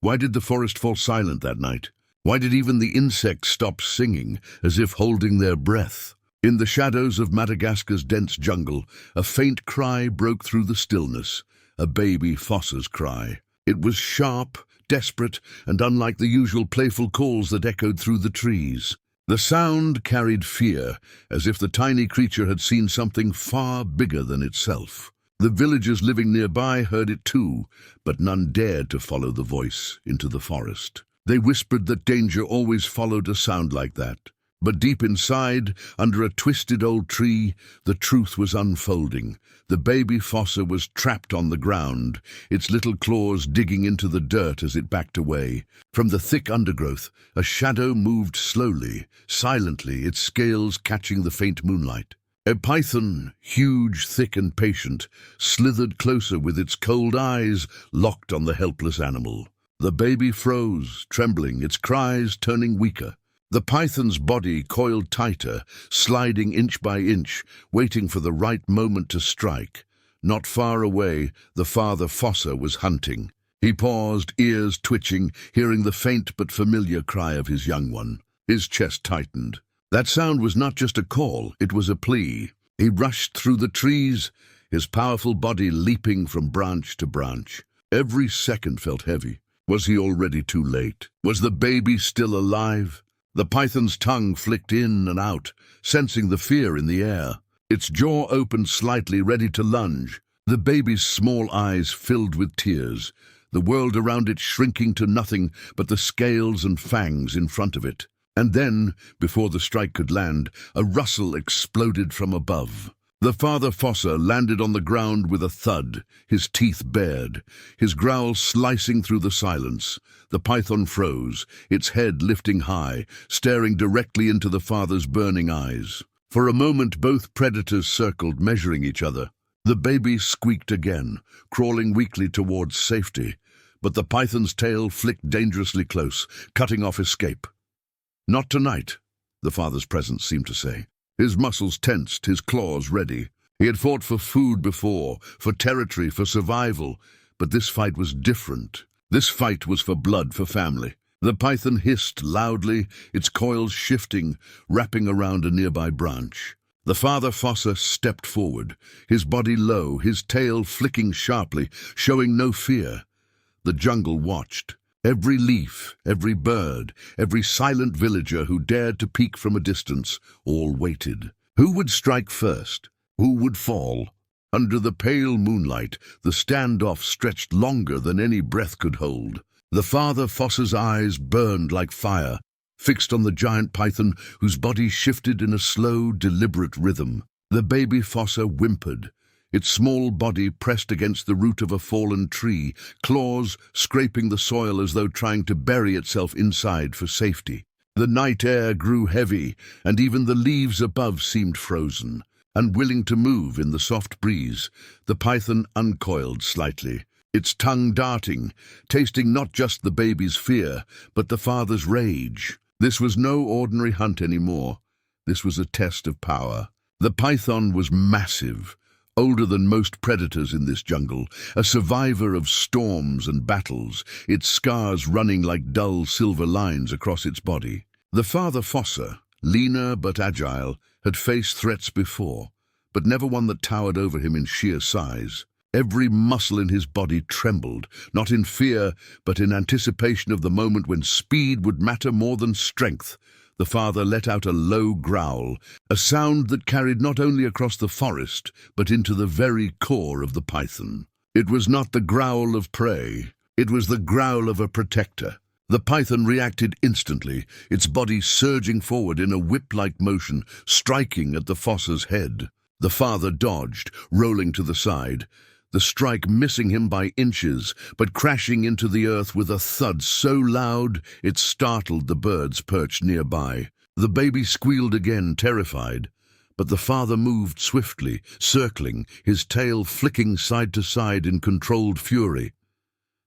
Why did the forest fall silent that night? Why did even the insects stop singing, as if holding their breath? In the shadows of Madagascar's dense jungle, a faint cry broke through the stillness, a baby Fossa's cry. It was sharp, desperate, and unlike the usual playful calls that echoed through the trees. The sound carried fear, as if the tiny creature had seen something far bigger than itself. The villagers living nearby heard it too, but none dared to follow the voice into the forest. They whispered that danger always followed a sound like that. But deep inside, under a twisted old tree, the truth was unfolding. The baby Fossa was trapped on the ground, its little claws digging into the dirt as it backed away. From the thick undergrowth, a shadow moved slowly, silently, its scales catching the faint moonlight. A python, huge, thick and patient, slithered closer with its cold eyes locked on the helpless animal. The baby froze, trembling, its cries turning weaker. The python's body coiled tighter, sliding inch by inch, waiting for the right moment to strike. Not far away, the father Fossa was hunting. He paused, ears twitching, hearing the faint but familiar cry of his young one. His chest tightened. That sound was not just a call, it was a plea. He rushed through the trees, his powerful body leaping from branch to branch. Every second felt heavy. Was he already too late? Was the baby still alive? The python's tongue flicked in and out, sensing the fear in the air. Its jaw opened slightly, ready to lunge. The baby's small eyes filled with tears, the world around it shrinking to nothing but the scales and fangs in front of it. And then, before the strike could land, a rustle exploded from above. The father Fossa landed on the ground with a thud, his teeth bared, his growl slicing through the silence. The python froze, its head lifting high, staring directly into the father's burning eyes. For a moment both predators circled, measuring each other. The baby squeaked again, crawling weakly towards safety, but the python's tail flicked dangerously close, cutting off escape. "Not tonight," the father's presence seemed to say. His muscles tensed, his claws ready. He had fought for food before, for territory, for survival, but this fight was different. This fight was for blood, for family. The python hissed loudly, its coils shifting, wrapping around a nearby branch. The father Fossa stepped forward, his body low, his tail flicking sharply, showing no fear. The jungle watched. Every leaf, every bird, every silent villager who dared to peek from a distance, all waited. Who would strike first? Who would fall? Under the pale moonlight, the standoff stretched longer than any breath could hold. The father Fossa's eyes burned like fire, fixed on the giant python whose body shifted in a slow, deliberate rhythm. The baby Fossa whimpered, its small body pressed against the root of a fallen tree, claws scraping the soil as though trying to bury itself inside for safety. The night air grew heavy, and even the leaves above seemed frozen. Unwilling to move in the soft breeze, the python uncoiled slightly, its tongue darting, tasting not just the baby's fear, but the father's rage. This was no ordinary hunt anymore. This was a test of power. The python was massive, older than most predators in this jungle, a survivor of storms and battles, its scars running like dull silver lines across its body. The father Fossa, leaner but agile, had faced threats before, but never one that towered over him in sheer size. Every muscle in his body trembled, not in fear, but in anticipation of the moment when speed would matter more than strength. The father let out a low growl, a sound that carried not only across the forest, but into the very core of the python. It was not the growl of prey, it was the growl of a protector. The python reacted instantly, its body surging forward in a whip-like motion, striking at the Fossa's head. The father dodged, rolling to the side, the strike missing him by inches, but crashing into the earth with a thud so loud it startled the birds perched nearby. The baby squealed again, terrified, but the father moved swiftly, circling, his tail flicking side to side in controlled fury.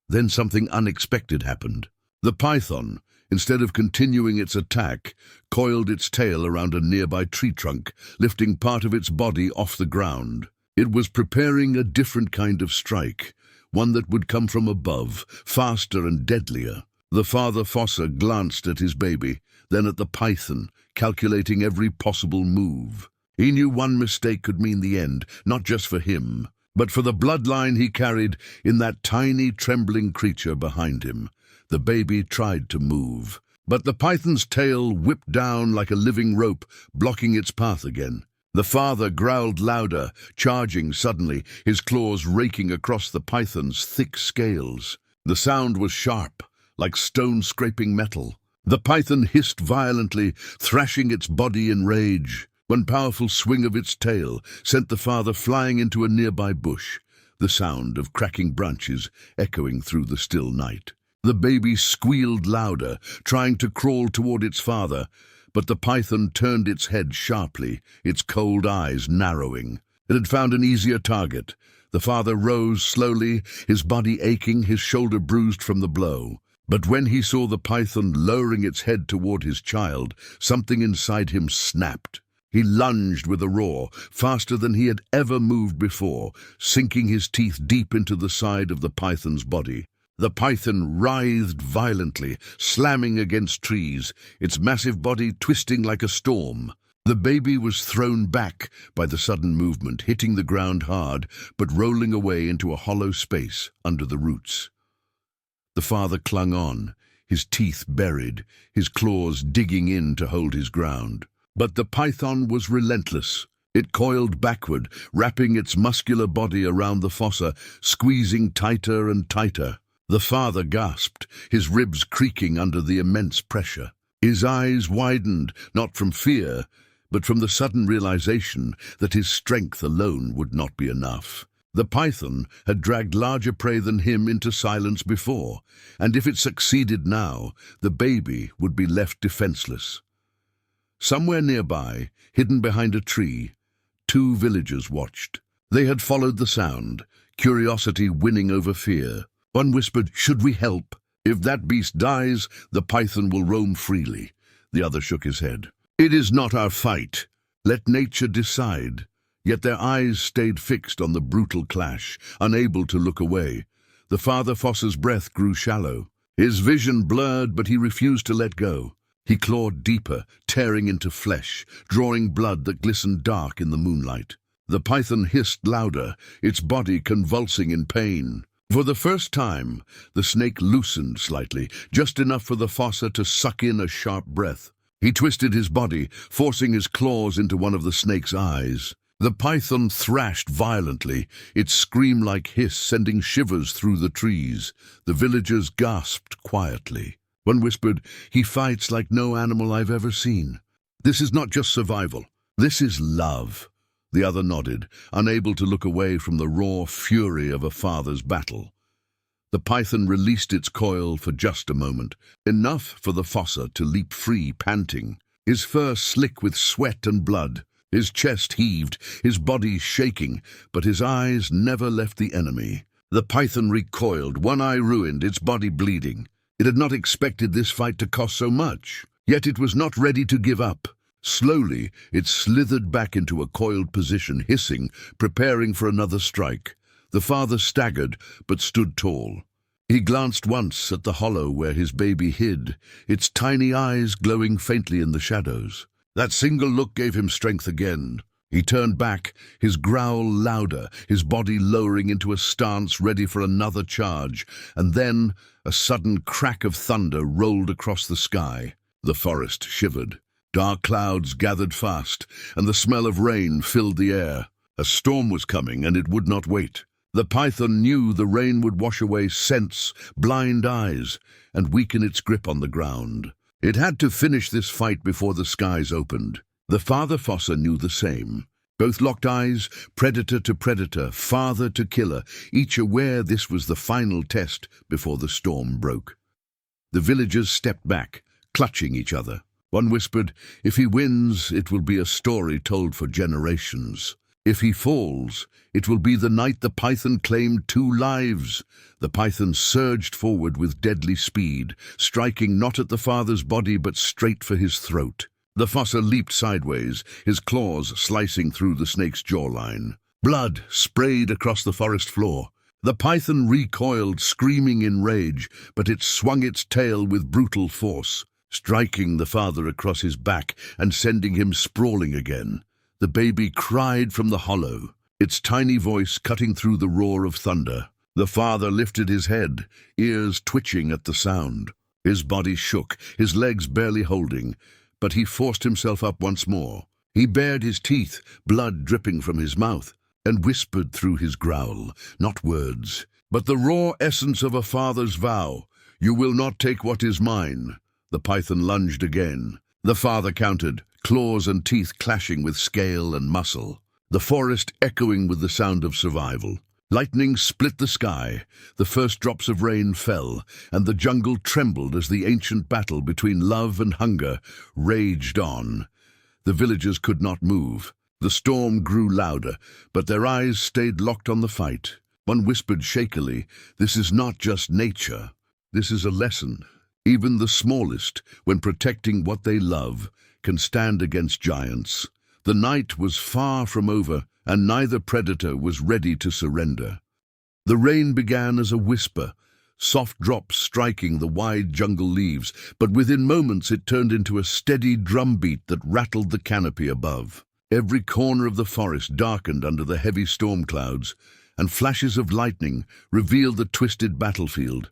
Then something unexpected happened. The python, instead of continuing its attack, coiled its tail around a nearby tree trunk, lifting part of its body off the ground. It was preparing a different kind of strike, one that would come from above, faster and deadlier. The father Fossa glanced at his baby, then at the python, calculating every possible move. He knew one mistake could mean the end, not just for him, but for the bloodline he carried in that tiny, trembling creature behind him. The baby tried to move, but the python's tail whipped down like a living rope, blocking its path again. The father growled louder, charging suddenly, his claws raking across the python's thick scales. The sound was sharp, like stone scraping metal. The python hissed violently, thrashing its body in rage. One powerful swing of its tail sent the father flying into a nearby bush, the sound of cracking branches echoing through the still night. The baby squealed louder, trying to crawl toward its father, but the python turned its head sharply, its cold eyes narrowing. It had found an easier target. The father rose slowly, his body aching, his shoulder bruised from the blow. But when he saw the python lowering its head toward his child, something inside him snapped. He lunged with a roar, faster than he had ever moved before, sinking his teeth deep into the side of the python's body. The python writhed violently, slamming against trees, its massive body twisting like a storm. The baby was thrown back by the sudden movement, hitting the ground hard, but rolling away into a hollow space under the roots. The father clung on, his teeth buried, his claws digging in to hold his ground. But the python was relentless. It coiled backward, wrapping its muscular body around the fossa, squeezing tighter and tighter. The father gasped, his ribs creaking under the immense pressure. His eyes widened, not from fear, but from the sudden realization that his strength alone would not be enough. The python had dragged larger prey than him into silence before, and if it succeeded now, the baby would be left defenseless. Somewhere nearby, hidden behind a tree, two villagers watched. They had followed the sound, curiosity winning over fear. One whispered, "Should we help? If that beast dies, the python will roam freely." The other shook his head. "It is not our fight. Let nature decide." Yet their eyes stayed fixed on the brutal clash, unable to look away. The father Fossa's breath grew shallow. His vision blurred, but he refused to let go. He clawed deeper, tearing into flesh, drawing blood that glistened dark in the moonlight. The python hissed louder, its body convulsing in pain. For the first time, the snake loosened slightly, just enough for the fossa to suck in a sharp breath. He twisted his body, forcing his claws into one of the snake's eyes. The python thrashed violently, its scream-like hiss sending shivers through the trees. The villagers gasped quietly. One whispered, "He fights like no animal I've ever seen. This is not just survival. This is love." The other nodded, unable to look away from the raw fury of a father's battle. The python released its coil for just a moment, enough for the fossa to leap free, panting, his fur slick with sweat and blood. His chest heaved, his body shaking, but his eyes never left the enemy. The python recoiled, one eye ruined, its body bleeding. It had not expected this fight to cost so much, yet it was not ready to give up. Slowly, it slithered back into a coiled position, hissing, preparing for another strike. The father staggered, but stood tall. He glanced once at the hollow where his baby hid, its tiny eyes glowing faintly in the shadows. That single look gave him strength again. He turned back, his growl louder, his body lowering into a stance ready for another charge, and then a sudden crack of thunder rolled across the sky. The forest shivered. Dark clouds gathered fast, and the smell of rain filled the air. A storm was coming, and it would not wait. The python knew the rain would wash away sense, blind eyes, and weaken its grip on the ground. It had to finish this fight before the skies opened. The father fossa knew the same. Both locked eyes, predator to predator, father to killer, each aware this was the final test before the storm broke. The villagers stepped back, clutching each other. One whispered, "If he wins, it will be a story told for generations. If he falls, it will be the night the python claimed 2 lives." The python surged forward with deadly speed, striking not at the father's body but straight for his throat. The fossa leaped sideways, his claws slicing through the snake's jawline. Blood sprayed across the forest floor. The python recoiled, screaming in rage, but it swung its tail with brutal force, striking the father across his back and sending him sprawling again. The baby cried from the hollow, its tiny voice cutting through the roar of thunder. The father lifted his head, ears twitching at the sound. His body shook, his legs barely holding, but he forced himself up once more. He bared his teeth, blood dripping from his mouth, and whispered through his growl, not words, but the raw essence of a father's vow. "You will not take what is mine." The python lunged again. The father countered, claws and teeth clashing with scale and muscle, the forest echoing with the sound of survival. Lightning split the sky, the first drops of rain fell, and the jungle trembled as the ancient battle between love and hunger raged on. The villagers could not move. The storm grew louder, but their eyes stayed locked on the fight. One whispered shakily, "This is not just nature. This is a lesson. Even the smallest, when protecting what they love, can stand against giants." The night was far from over, and neither predator was ready to surrender. The rain began as a whisper, soft drops striking the wide jungle leaves, but within moments it turned into a steady drumbeat that rattled the canopy above. Every corner of the forest darkened under the heavy storm clouds, and flashes of lightning revealed the twisted battlefield.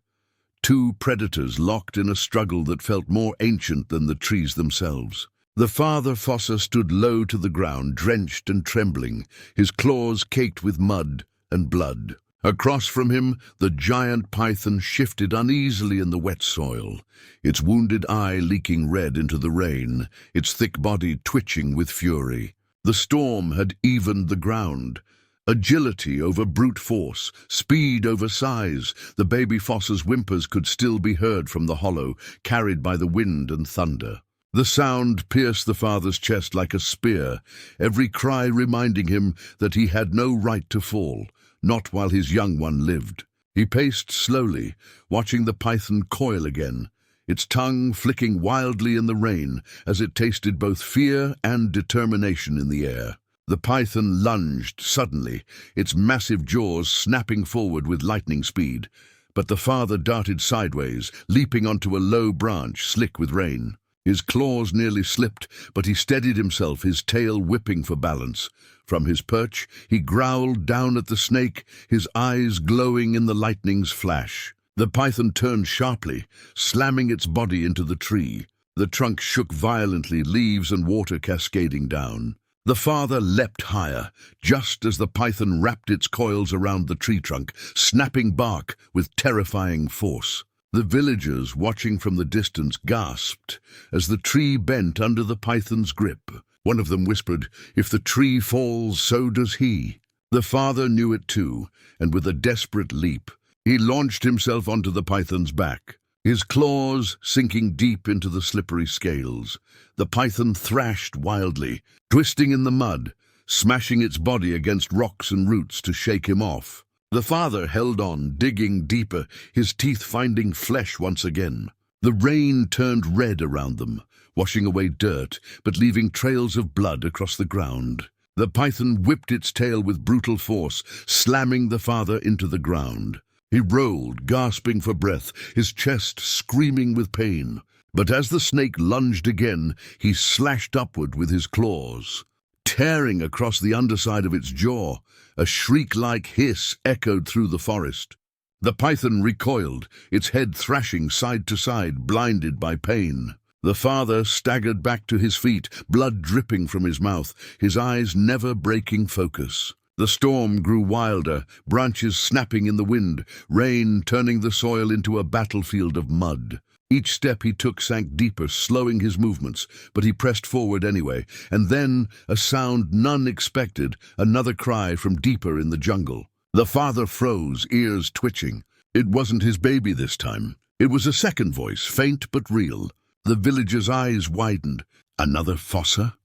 Two predators locked in a struggle that felt more ancient than the trees themselves. The father Fossa stood low to the ground, drenched and trembling, his claws caked with mud and blood. Across from him, the giant python shifted uneasily in the wet soil, its wounded eye leaking red into the rain, its thick body twitching with fury. The storm had evened the ground. Agility over brute force, speed over size. The baby Fossa's whimpers could still be heard from the hollow, carried by the wind and thunder. The sound pierced the father's chest like a spear, every cry reminding him that he had no right to fall, not while his young one lived. He paced slowly, watching the python coil again, its tongue flicking wildly in the rain as it tasted both fear and determination in the air. The python lunged suddenly, its massive jaws snapping forward with lightning speed, but the father darted sideways, leaping onto a low branch slick with rain. His claws nearly slipped, but he steadied himself, his tail whipping for balance. From his perch, he growled down at the snake, his eyes glowing in the lightning's flash. The python turned sharply, slamming its body into the tree. The trunk shook violently, leaves and water cascading down. The father leapt higher, just as the python wrapped its coils around the tree trunk, snapping bark with terrifying force. The villagers, watching from the distance, gasped as the tree bent under the python's grip. One of them whispered, "If the tree falls, so does he." The father knew it too, and with a desperate leap, he launched himself onto the python's back, his claws sinking deep into the slippery scales. The python thrashed wildly, twisting in the mud, smashing its body against rocks and roots to shake him off. The father held on, digging deeper, his teeth finding flesh once again. The rain turned red around them, washing away dirt, but leaving trails of blood across the ground. The python whipped its tail with brutal force, slamming the father into the ground. He rolled, gasping for breath, his chest screaming with pain. But as the snake lunged again, he slashed upward with his claws, tearing across the underside of its jaw. A shriek-like hiss echoed through the forest. The python recoiled, its head thrashing side to side, blinded by pain. The father staggered back to his feet, blood dripping from his mouth, his eyes never breaking focus. The storm grew wilder, branches snapping in the wind, rain turning the soil into a battlefield of mud. Each step he took sank deeper, slowing his movements, but he pressed forward anyway, and then, a sound none expected, another cry from deeper in the jungle. The father froze, ears twitching. It wasn't his baby this time. It was a second voice, faint but real. The villagers' eyes widened. "Another Fossa?"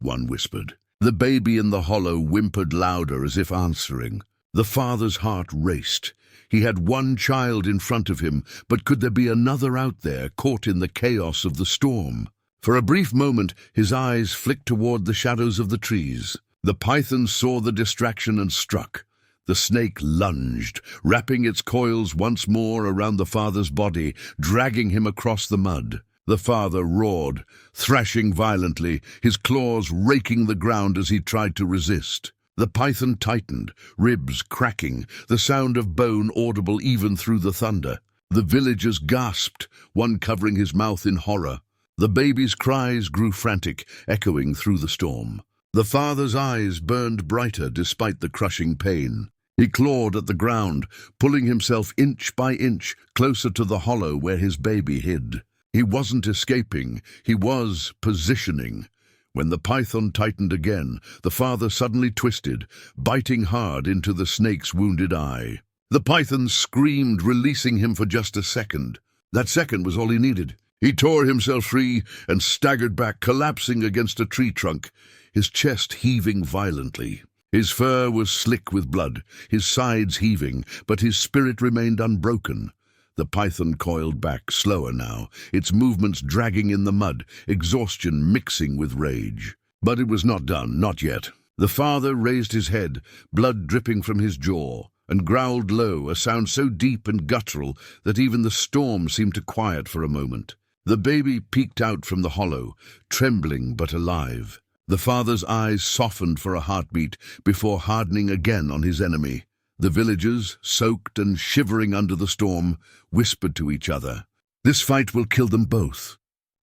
one whispered. The baby in the hollow whimpered louder as if answering. The father's heart raced. He had one child in front of him, but could there be another out there, caught in the chaos of the storm? For a brief moment, his eyes flicked toward the shadows of the trees. The python saw the distraction and struck. The snake lunged, wrapping its coils once more around the father's body, dragging him across the mud. The father roared, thrashing violently, his claws raking the ground as he tried to resist. The python tightened, ribs cracking, the sound of bone audible even through the thunder. The villagers gasped, one covering his mouth in horror. The baby's cries grew frantic, echoing through the storm. The father's eyes burned brighter despite the crushing pain. He clawed at the ground, pulling himself inch by inch closer to the hollow where his baby hid. He wasn't escaping, he was positioning. When the python tightened again, the father suddenly twisted, biting hard into the snake's wounded eye. The python screamed, releasing him for just a second. That second was all he needed. He tore himself free and staggered back, collapsing against a tree trunk, his chest heaving violently. His fur was slick with blood, his sides heaving, but his spirit remained unbroken. The python coiled back, slower now, its movements dragging in the mud, exhaustion mixing with rage. But it was not done, not yet. The father raised his head, blood dripping from his jaw, and growled low, a sound so deep and guttural that even the storm seemed to quiet for a moment. The baby peeked out from the hollow, trembling but alive. The father's eyes softened for a heartbeat before hardening again on his enemy. The villagers, soaked and shivering under the storm, whispered to each other. "This fight will kill them both,"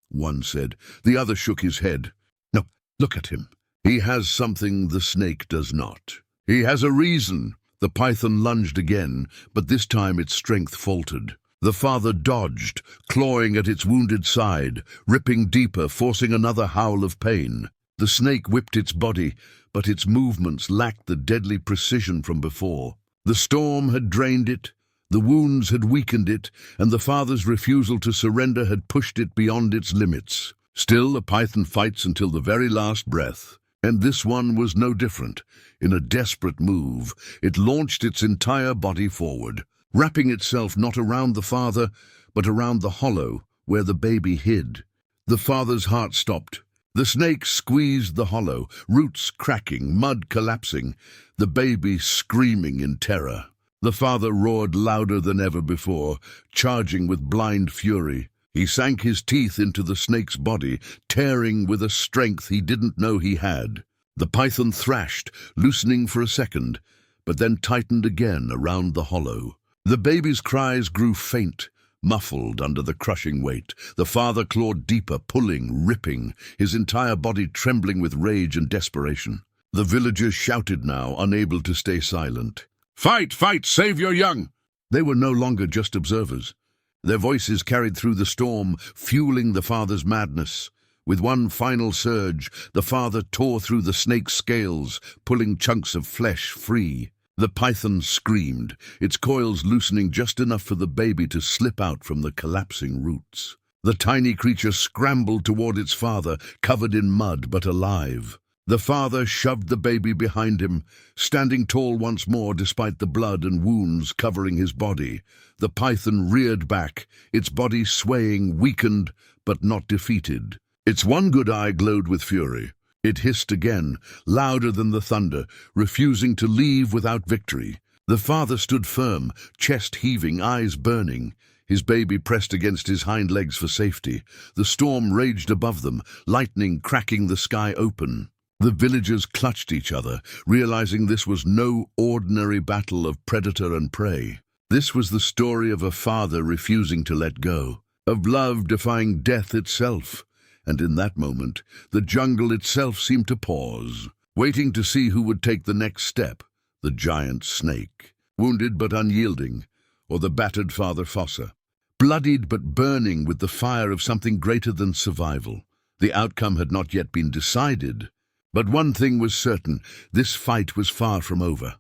one said. The other shook his head. "No, look at him. He has something the snake does not. He has a reason." The python lunged again, but this time its strength faltered. The father dodged, clawing at its wounded side, ripping deeper, forcing another howl of pain. The snake whipped its body, but its movements lacked the deadly precision from before. The storm had drained it, the wounds had weakened it, and the father's refusal to surrender had pushed it beyond its limits. Still, a python fights until the very last breath, and this one was no different. In a desperate move, it launched its entire body forward, wrapping itself not around the father, but around the hollow where the baby hid. The father's heart stopped. The snake squeezed the hollow, roots cracking, mud collapsing, the baby screaming in terror. The father roared louder than ever before, charging with blind fury. He sank his teeth into the snake's body, tearing with a strength he didn't know he had. The python thrashed, loosening for a second, but then tightened again around the hollow. The baby's cries grew faint, muffled under the crushing weight. The father clawed deeper, pulling, ripping, his entire body trembling with rage and desperation. The villagers shouted now, unable to stay silent. "Fight! Fight! Save your young!" They were no longer just observers. Their voices carried through the storm, fueling the father's madness. With one final surge, the father tore through the snake's scales, pulling chunks of flesh free. The python screamed, its coils loosening just enough for the baby to slip out from the collapsing roots. The tiny creature scrambled toward its father, covered in mud but alive. The father shoved the baby behind him, standing tall once more despite the blood and wounds covering his body. The python reared back, its body swaying, weakened but not defeated. Its one good eye glowed with fury. It hissed again, louder than the thunder, refusing to leave without victory. The father stood firm, chest heaving, eyes burning. His baby pressed against his hind legs for safety. The storm raged above them, lightning cracking the sky open. The villagers clutched each other, realizing this was no ordinary battle of predator and prey. This was the story of a father refusing to let go, of love defying death itself. And in that moment, the jungle itself seemed to pause, waiting to see who would take the next step, the giant snake, wounded but unyielding, or the battered father Fossa, bloodied but burning with the fire of something greater than survival. The outcome had not yet been decided, but one thing was certain, this fight was far from over.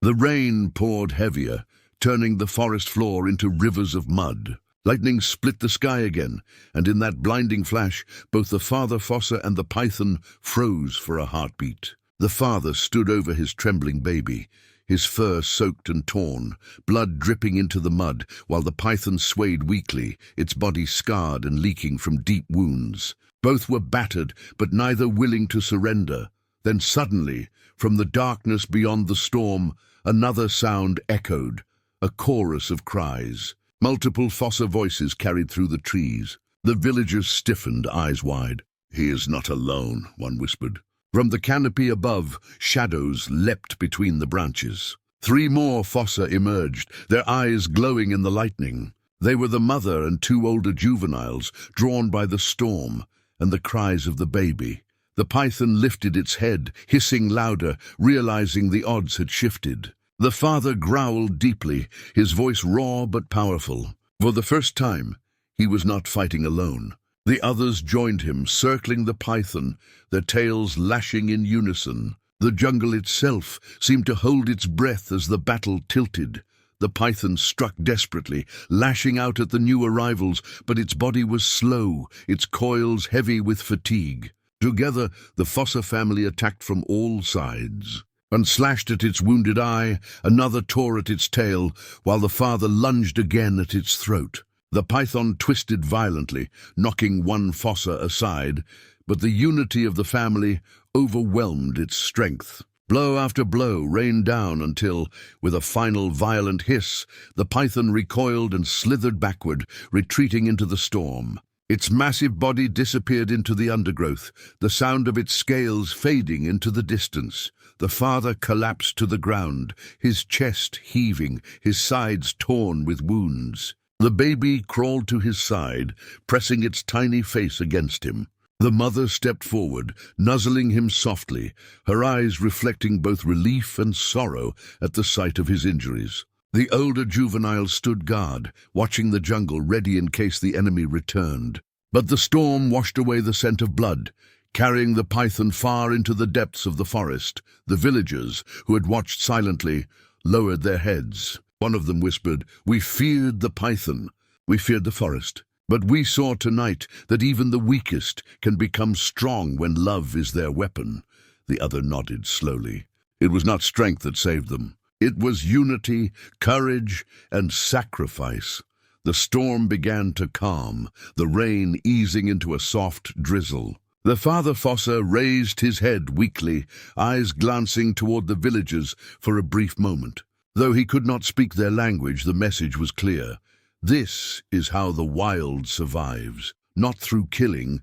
The rain poured heavier, turning the forest floor into rivers of mud. Lightning split the sky again, and in that blinding flash, both the father Fossa and the python froze for a heartbeat. The father stood over his trembling baby, his fur soaked and torn, blood dripping into the mud, while the python swayed weakly, its body scarred and leaking from deep wounds. Both were battered, but neither willing to surrender. Then suddenly, from the darkness beyond the storm, Another sound echoed, a chorus of cries. Multiple Fossa voices carried through the trees. The villagers stiffened, eyes wide. "He is not alone," one whispered. From the canopy above, shadows leapt between the branches. 3 more Fossa emerged, their eyes glowing in the lightning. They were the mother and 2 older juveniles, drawn by the storm and the cries of the baby. The python lifted its head, hissing louder, realizing the odds had shifted. The father growled deeply, his voice raw but powerful. For the first time, he was not fighting alone. The others joined him, circling the python, their tails lashing in unison. The jungle itself seemed to hold its breath as the battle tilted. The python struck desperately, lashing out at the new arrivals, but its body was slow, its coils heavy with fatigue. Together, the Fossa family attacked from all sides. One slashed at its wounded eye, another tore at its tail, while the father lunged again at its throat. The python twisted violently, knocking one Fossa aside, but the unity of the family overwhelmed its strength. Blow after blow rained down until, with a final violent hiss, the python recoiled and slithered backward, retreating into the storm. Its massive body disappeared into the undergrowth, the sound of its scales fading into the distance. The father collapsed to the ground, his chest heaving, his sides torn with wounds. The baby crawled to his side, pressing its tiny face against him. The mother stepped forward, nuzzling him softly, her eyes reflecting both relief and sorrow at the sight of his injuries. The older juveniles stood guard, watching the jungle ready in case the enemy returned. But the storm washed away the scent of blood, carrying the python far into the depths of the forest. The villagers, who had watched silently, lowered their heads. One of them whispered, "We feared the python. We feared the forest. But we saw tonight that even the weakest can become strong when love is their weapon." The other nodded slowly. It was not strength that saved them. It was unity, courage, and sacrifice. The storm began to calm, the rain easing into a soft drizzle. The father Fossa raised his head weakly, eyes glancing toward the villagers for a brief moment. Though he could not speak their language, the message was clear. This is how the wild survives, not through killing,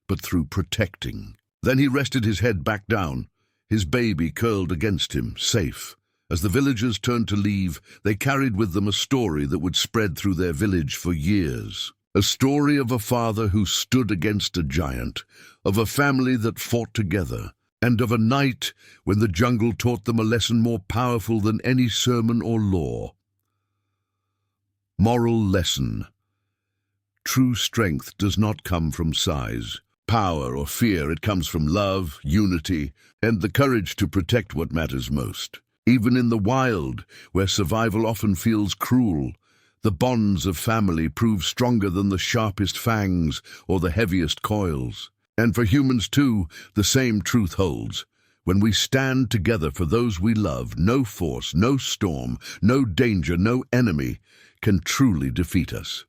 but through protecting. Then he rested his head back down, his baby curled against him, safe. As the villagers turned to leave, they carried with them a story that would spread through their village for years. A story of a father who stood against a giant, of a family that fought together, and of a night when the jungle taught them a lesson more powerful than any sermon or law. Moral lesson. True strength does not come from size, power, or fear. It comes from love, unity, and the courage to protect what matters most. Even in the wild, where survival often feels cruel, the bonds of family prove stronger than the sharpest fangs or the heaviest coils. And for humans too, the same truth holds. When we stand together for those we love, no force, no storm, no danger, no enemy can truly defeat us.